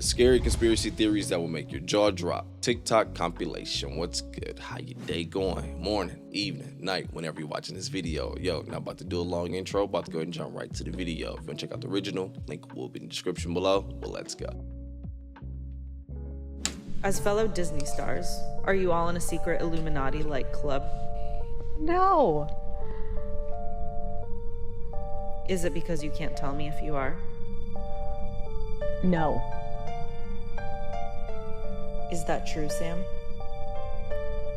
Scary conspiracy theories that will make your jaw drop. TikTok compilation. What's good? How your day going? Morning, evening, night, whenever you're watching this video. Yo, now about to do a long intro. About to go ahead and jump right to the video. If you want to check out the original, link will be in the description below. Well, let's go. As fellow Disney stars, are you all in a secret Illuminati-like club? No. Is it because you can't tell me if you are? No. Is that true, Sam?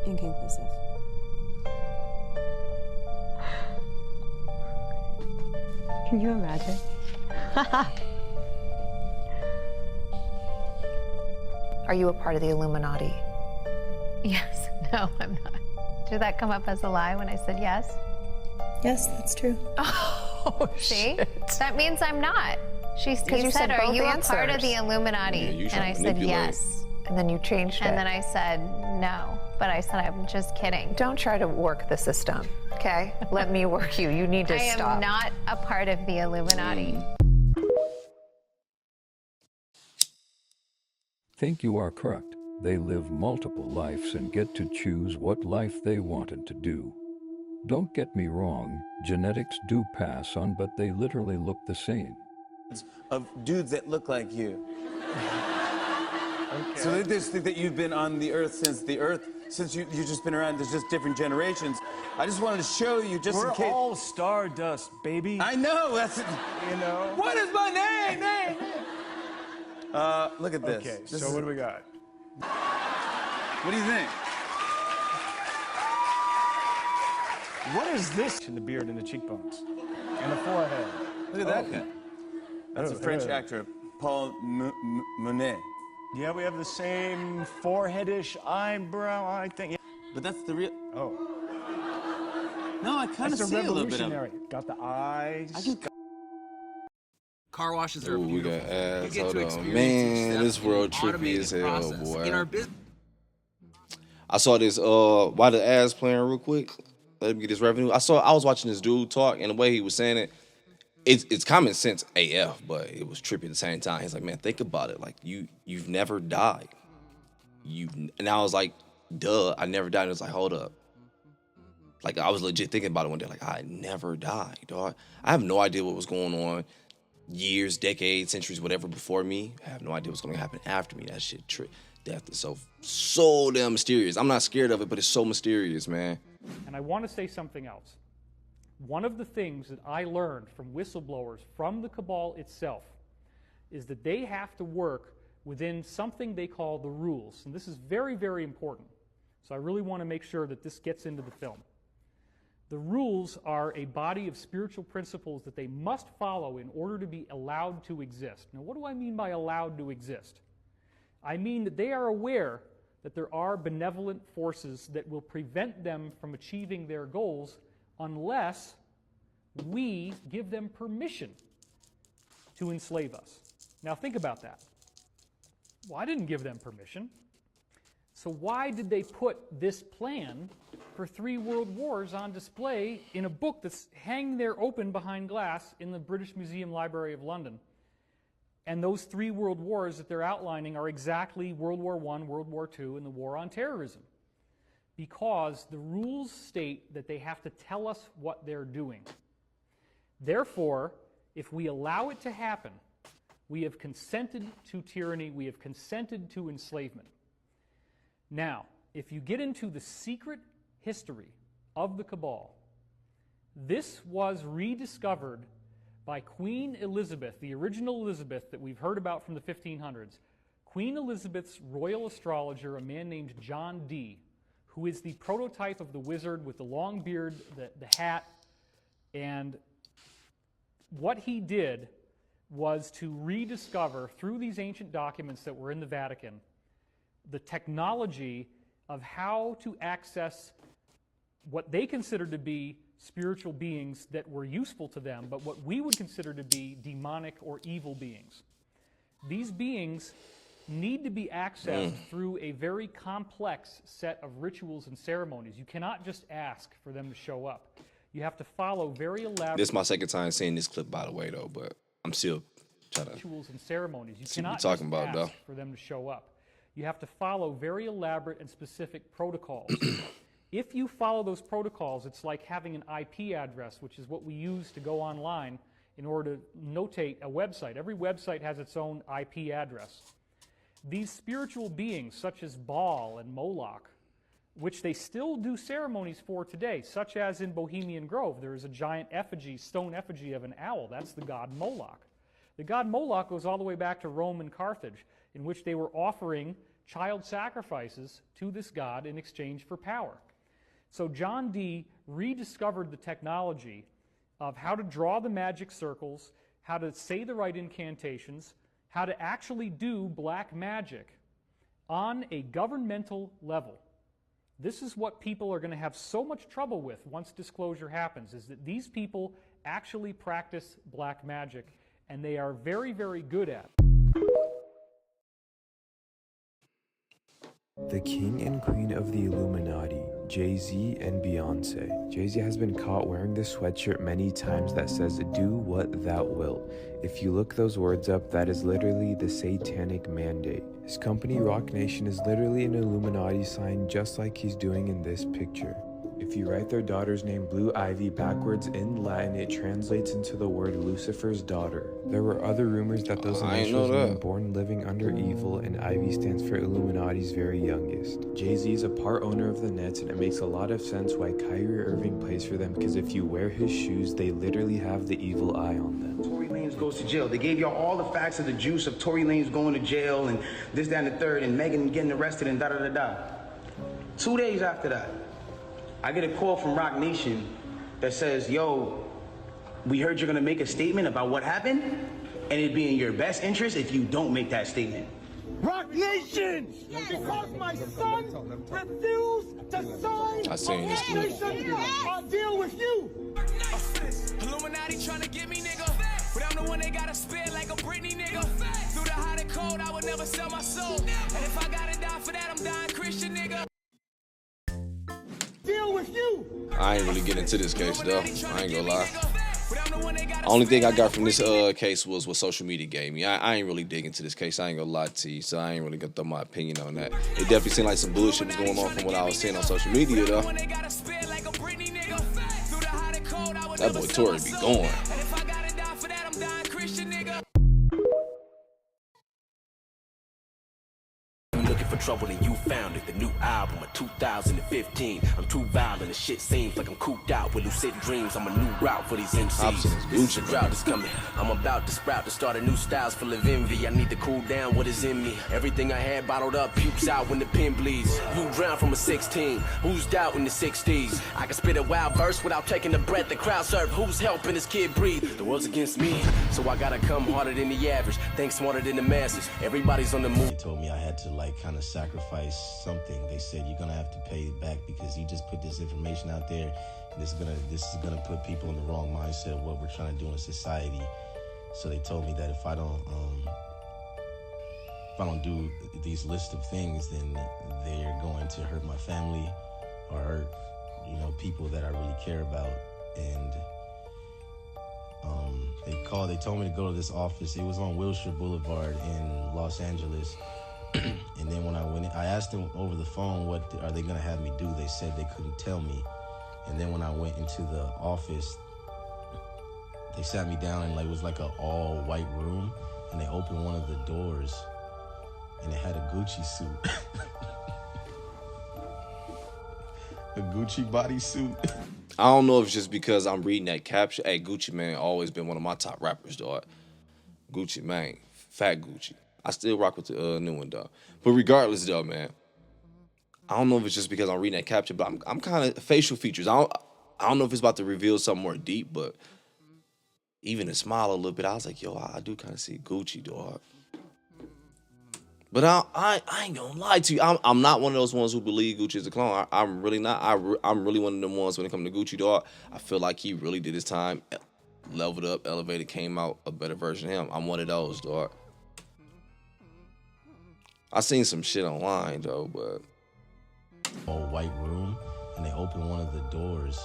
Inconclusive. Can you imagine? Are you a part of the Illuminati? Yes. No, I'm not. Did that come up as a lie when I said yes? Yes, that's true. Oh, see? That means I'm not. You you said, said are both you a part of answers. the Illuminati? Yeah, you and trying I to said manipulate. yes. And then you changed it. And then I said no. But I said I'm just kidding. Don't try to work the system, okay? Let me work you. You need to I stop. am not a part of the Illuminati. Think you are correct. They live multiple lives and get to choose what life they wanted to do. Don't get me wrong, genetics do pass on, but they literally look the same. Of dudes that look like you. Okay. So they just think that you've been on the earth since you've just been around, there's just different generations. I just wanted to show you just in case. We're all stardust, baby. I know, that's it. You know? What is my name? Look at this. Okay, This so is- what do we got? What do you think? What is this? In the beard and the cheekbones. And the forehead. Look at that guy. That's a French actor, Paul Monet. Yeah, we have the same foreheadish eyebrow, I think. But that's the real. Oh. No, I kind of That's see a a little bit of. revolutionary. Got the eyes. Car washes are Ooh, we beautiful. got ads. You get Hold to on. experience Man, each this step world in an trippy automated as hell, process. boy. In our business. I saw this why the ads playing real quick. Let me get this revenue. I was watching this dude talk, and the way he was saying it's common sense AF, but it was trippy at the same time. He's like, man, think about it. Like you've never died. And I was like, duh, I never died. And it's like, hold up. Like I was legit thinking about it one day. Like I never died, dog. I have no idea what was going on years, decades, centuries, whatever before me. I have no idea what's going to happen after me. That shit death is so damn mysterious. I'm not scared of it, but it's so mysterious, man. And I want to say something else. One of the things that I learned from whistleblowers from the cabal itself is that they have to work within something they call the rules. And this is very, very important. So I really want to make sure that this gets into the film. The rules are a body of spiritual principles that they must follow in order to be allowed to exist. Now, what do I mean by allowed to exist? I mean that they are aware that there are benevolent forces that will prevent them from achieving their goals unless we give them permission to enslave us. Now think about that. Well, I didn't give them permission. So why did they put this plan for 3 world wars on display in a book that's hanging there open behind glass in the British Museum Library of London? And those 3 world wars that they're outlining are exactly World War I, World War II, and the war on terrorism. Because the rules state that they have to tell us what they're doing. Therefore, if we allow it to happen, we have consented to tyranny, we have consented to enslavement. Now, if you get into the secret history of the cabal, this was rediscovered by Queen Elizabeth, the original Elizabeth that we've heard about from the 1500s. Queen Elizabeth's royal astrologer, a man named John Dee, who is the prototype of the wizard with the long beard, the hat, and what he did was to rediscover, through these ancient documents that were in the Vatican, the technology of how to access what they considered to be spiritual beings that were useful to them, but what we would consider to be demonic or evil beings. These beings need to be accessed through a very complex set of rituals and ceremonies. You cannot just ask for them to show up. You have to follow very elaborate... This is my second time seeing this clip, by the way, though, but I'm still try to rituals and ceremonies. You see what cannot we're talking just about, ask though. for them to show up. You have to follow very elaborate and specific protocols. If you follow those protocols, it's like having an IP address, which is what we use to go online in order to notate a website. Every website has its own IP address. These spiritual beings, such as Baal and Moloch, which they still do ceremonies for today, such as in Bohemian Grove, there is a giant effigy, stone effigy of an owl. That's the god Moloch. The god Moloch goes all the way back to Rome and Carthage, in which they were offering child sacrifices to this god in exchange for power. So John Dee rediscovered the technology of how to draw the magic circles, how to say the right incantations, how to actually do black magic on a governmental level. This is what people are going to have so much trouble with once disclosure happens, is that these people actually practice black magic, and they are very, very good at it. The king and queen of the Illuminati, Jay-Z and Beyonce. Jay-Z has been caught wearing this sweatshirt many times that says, "Do what thou wilt." If you look those words up, that is literally the satanic mandate. His company, Rock Nation, is literally an Illuminati sign just like he's doing in this picture. If you write their daughter's name Blue Ivy backwards in Latin, it translates into the word Lucifer's daughter. There were other rumors that those initials mean born living under evil, and Ivy stands for Illuminati's very youngest. Jay-Z is a part owner of the Nets, and it makes a lot of sense why Kyrie Irving plays for them, because if you wear his shoes, they literally have the evil eye on them. Tory Lanez goes to jail. They gave y'all all the facts of the juice of Tory Lanez going to jail and this, that, and the third, and Megan getting arrested and da-da-da-da. 2 days after that, I get a call from Rock Nation that says, "Yo, we heard you're gonna make a statement about what happened, and it'd be in your best interest if you don't make that statement." Rock Nation! Yes. Because my son refused to sign I seen this clip. I'll deal with you! Illuminati trying to get me, nigga. But I'm the one they gotta spare like a Britney, nigga. Through the hot and cold, I would never sell my soul. And if I gotta die for that, I'm dying Christian, nigga. Deal with you! I ain't really get into this case though. I ain't gonna lie. Only thing I got from this case was what social media gave me. I ain't really dig into this case. I ain't gonna lie to you, so I ain't really gonna throw my opinion on that. It definitely seemed like some bullshit was going on from what I was seeing on social media though. That boy Tory be going. Looking for trouble and you found it. The new album of 2015. I'm too violent and shit seems like I'm cooped out with lucid dreams. I'm a new route for these MCs. This drought is coming. I'm about to sprout to start a new styles full of envy. I need to cool down what is in me. Everything I had bottled up pukes out when the pen bleeds. You drown from a 16. Who's doubt in the 60s? I can spit a wild verse without taking a breath. The crowd surf. Who's helping this kid breathe? The world's against me, so I gotta come harder than the average. Think smarter than the masses. Everybody's on the move. They told me I had to kind of sacrifice something. They said you're gonna have to pay it back because you just put this information out there. And this is gonna put people in the wrong mindset of what we're trying to do in society. So they told me that if I don't do these list of things, then they're going to hurt my family or hurt, people that I really care about. And they told me to go to this office. It was on Wilshire Boulevard in Los Angeles. And then when I went in, I asked them over the phone, what are they going to have me do? They said they couldn't tell me. And then when I went into the office, they sat me down and it was like an all white room. And they opened one of the doors and it had a Gucci suit. A Gucci bodysuit. I don't know if it's just because I'm reading that caption. Hey, Gucci Mane always been one of my top rappers, dog. Gucci Mane, Fat Gucci. I still rock with the new one, though. But regardless, though, man, I don't know if it's just because I'm reading that caption, but I'm kind of facial features. I don't know if it's about to reveal something more deep, but even to smile a little bit, I was like, yo, I do kind of see Gucci, dog. But I ain't gonna lie to you. I'm not one of those ones who believe Gucci is a clone. I'm really not. I'm really one of them ones when it comes to Gucci, dog. I feel like he really did his time, leveled up, elevated, came out a better version of him. I'm one of those, dog. I seen some shit online though, but all white room, and they opened one of the doors,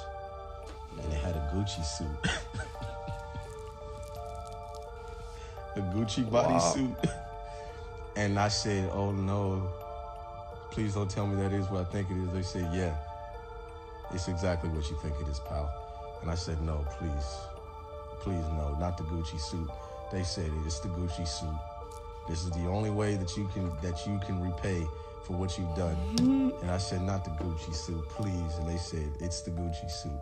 and it had a Gucci suit. A the Gucci bodysuit. And I said, oh no, please don't tell me that is what I think it is. They said, yeah, it's exactly what you think it is, pal. And I said, no, please no, not the Gucci suit. They said it's the Gucci suit. This is the only way that you can repay for what you've done. And I said, not the Gucci suit, please. And they said, it's the Gucci suit.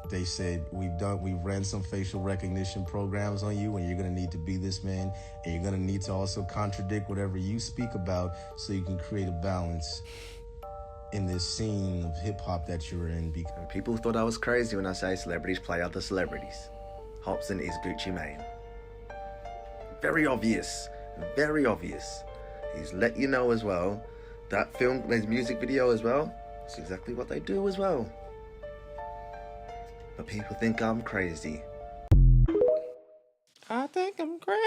They said, we've ran some facial recognition programs on you, and you're gonna need to be this man, and you're gonna need to also contradict whatever you speak about so you can create a balance in this scene of hip hop that you're in. People thought I was crazy when I say celebrities play other celebrities. Hobson is Gucci Mane. Very obvious, very obvious. He's let you know as well, that film, there's music video as well, it's exactly what they do as well. But people think I'm crazy. I think I'm crazy.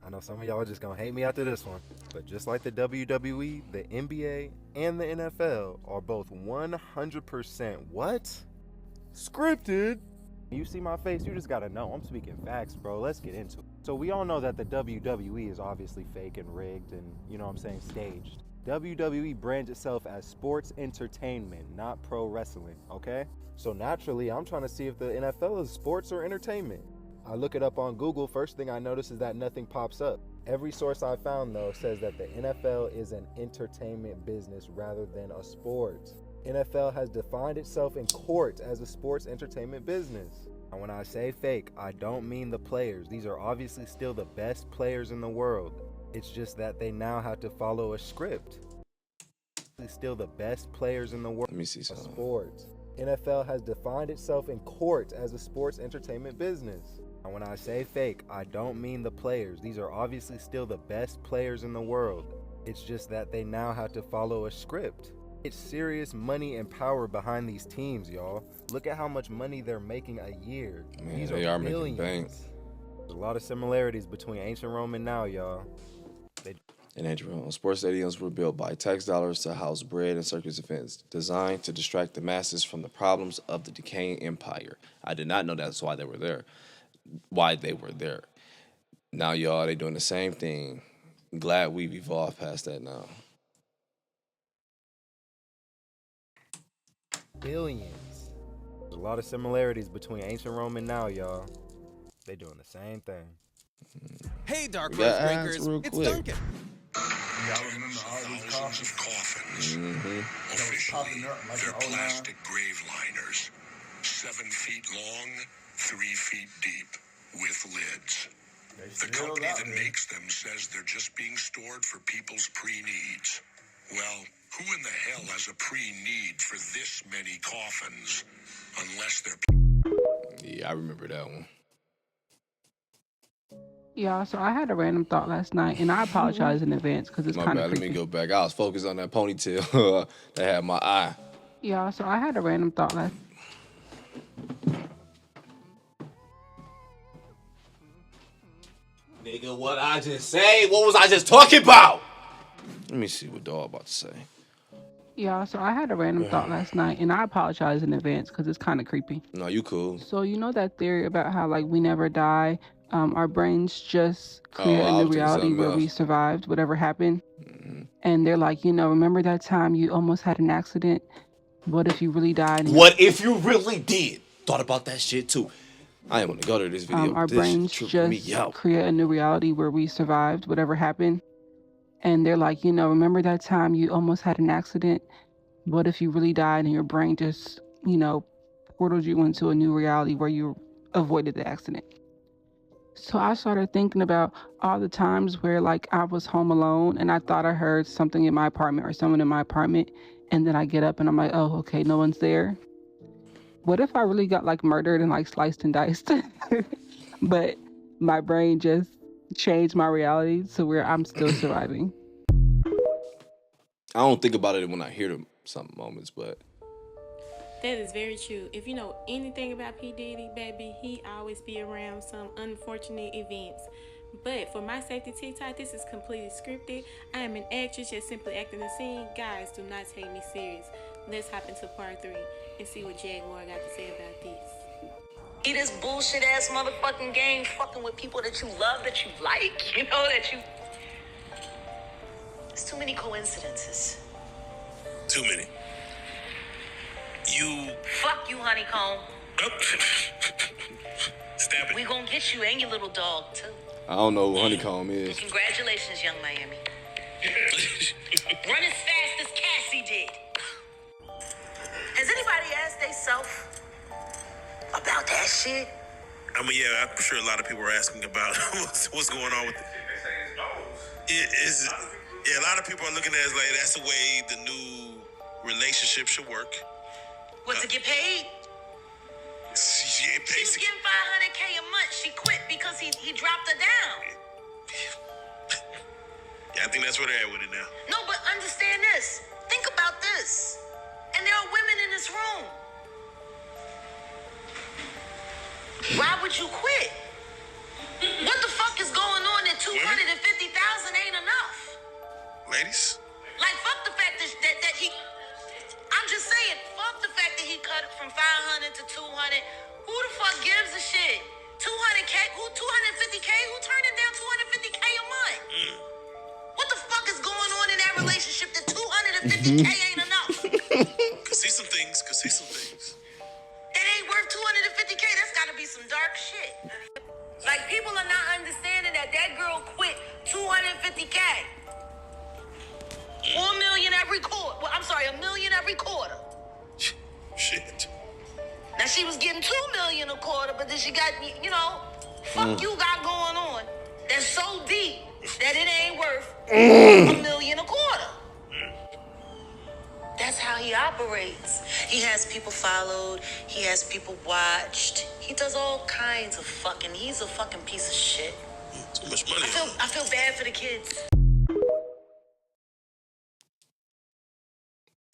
I know some of y'all are just gonna hate me after this one, but just like the WWE, the NBA, and the NFL are both 100% what? Scripted. You see my face, you just gotta know I'm speaking facts, bro. Let's get into it. So we all know that the WWE is obviously fake and rigged and, you know what I'm saying, staged. WWE brands itself as sports entertainment, not pro wrestling, okay? So naturally, I'm trying to see if the NFL is sports or entertainment. I look it up on Google, first thing I notice is that nothing pops up. Every source I found, though, says that the NFL is an entertainment business rather than a sport. NFL has defined itself in court as a sports entertainment business. And when I say fake, I don't mean the players. These are obviously still the best players in the world. It's just that they now have to follow a script. They're still the best players in the world. Let me see something. Sports. NFL has defined itself in court as a sports entertainment business. And when I say fake, I don't mean the players. These are obviously still the best players in the world. It's just that they now have to follow a script. It's serious money and power behind these teams, y'all. Look at how much money they're making a year. Man, these they are making bank. There's a lot of similarities between ancient Rome and now, y'all. In ancient Rome, sports stadiums were built by tax dollars to house bread and circus events, designed to distract the masses from the problems of the decaying empire. I did not know that's why they were there. Now, y'all, they doing the same thing. Glad we've evolved past that now. Billions. There's a lot of similarities between ancient Rome and now, y'all. They doing the same thing. Hey, Dark Horse Breakers, it's Duncan. Yeah, I remember all these coffins. Officially, they're plastic grave liners. 7 feet long, 3 feet deep, with lids. The company that makes them says they're just being stored for people's pre-needs. Well, who in the hell has a pre-need for this many coffins? Unless they're... Yeah, I remember that one. Yeah, so I had a random thought last night, and I apologize in advance because it's kind of creepy. Let me go back. I was focused on that ponytail that had my eye. Yeah, so I had a random thought last. Nigga, what I just say? What was I just talking about? Let me see what dog about to say. Yeah, so I had a random thought last night, and I apologize in advance because it's kind of creepy. No, you cool. So you know that theory about how like we never die, our brains just create a new reality where we survived whatever happened, and they're like, remember that time you almost had an accident? What if you really died? What if you really did? Thought about that shit too. I ain't want to go to this video. Our brains just create a new reality where we survived whatever happened. And they're like, remember that time you almost had an accident? What if you really died and your brain just, portaled you into a new reality where you avoided the accident? So I started thinking about all the times where like I was home alone and I thought I heard something in my apartment or someone in my apartment. And then I get up and I'm like, oh, okay, no one's there. What if I really got like murdered and like sliced and diced? But my brain just changed my reality to where I'm still surviving. I don't think about it when I hear them some moments, but that is very true. If you know anything about P. Diddy, baby, he always be around some unfortunate events. But for my safety TikTok, this is completely scripted. I am an actress just simply acting the scene. Guys, do not take me serious. Let's hop into part 3 and see what Jaguar got to say about this. This bullshit ass motherfucking game fucking with people that you love, that you like, you know, that you... There's too many coincidences. Too many. You... Fuck you, honeycomb. Stab it. We gonna get you and your little dog, too. I don't know who Honeycomb is. Congratulations, young Miami. Run as fast as Cassie did. Has anybody asked theyself about that shit? I mean, yeah, I'm sure a lot of people are asking about what's going on with it. Yeah, a lot of people are looking at it like that's the way the new relationship should work. What, to get paid? Yeah, She was basically. getting $500K a month. She quit because he dropped her down. Yeah, I think that's where they're at with it now. No, but understand this. Think about this. And there are women in this room. Why would you quit? What the fuck is going on that $250,000 ain't enough? Ladies? Like, fuck the fact that he... I'm just saying, fuck the fact that he cut it from 500 to 200. Who the fuck gives a shit? 200K? Who 250K? Who turned it down 250K a month? What the fuck is going on in that relationship that 250K ain't enough? Could see some things. It ain't worth 250K. That's gotta be some dark shit. Like, people are not understanding that girl quit 250K. 1 million every quarter. Well, I'm sorry, $1 million every quarter. Shit. Now, she was getting $2 million a quarter, but then she got, you know, fuck you got going on. That's so deep that it ain't worth $1 million a quarter. That's how he operates. He has people followed. He has people watched. He does all kinds of fucking... He's a fucking piece of shit. Too much money. I feel bad for the kids.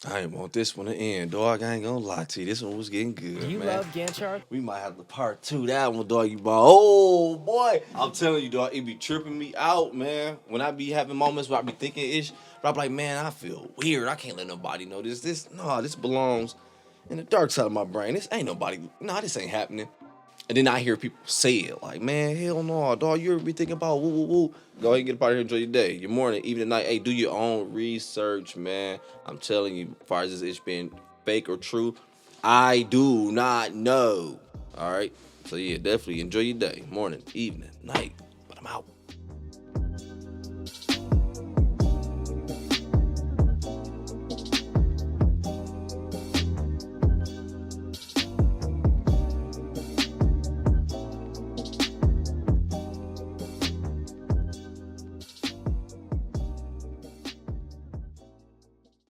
I ain't want this one to end, dog. I ain't gonna lie to you. This one was getting good, Do you man. love Gantt chart? We might have the part 2. That one, dog. You bought. Oh boy, I'm telling you, dog. It be tripping me out, man. When I be having moments where I be thinking ish, but I be like, man, I feel weird. I can't let nobody know this. This belongs in the dark side of my brain. This ain't nobody. Nah, this ain't happening. And then I hear people say it like, man, hell no, dog. You ever be thinking about woo woo woo? Go ahead and get up out of here, enjoy your day, your morning, evening, night. Hey, do your own research, man. I'm telling you, as far as this itch being fake or true, I do not know. All right. So yeah, definitely enjoy your day, morning, evening, night. But I'm out.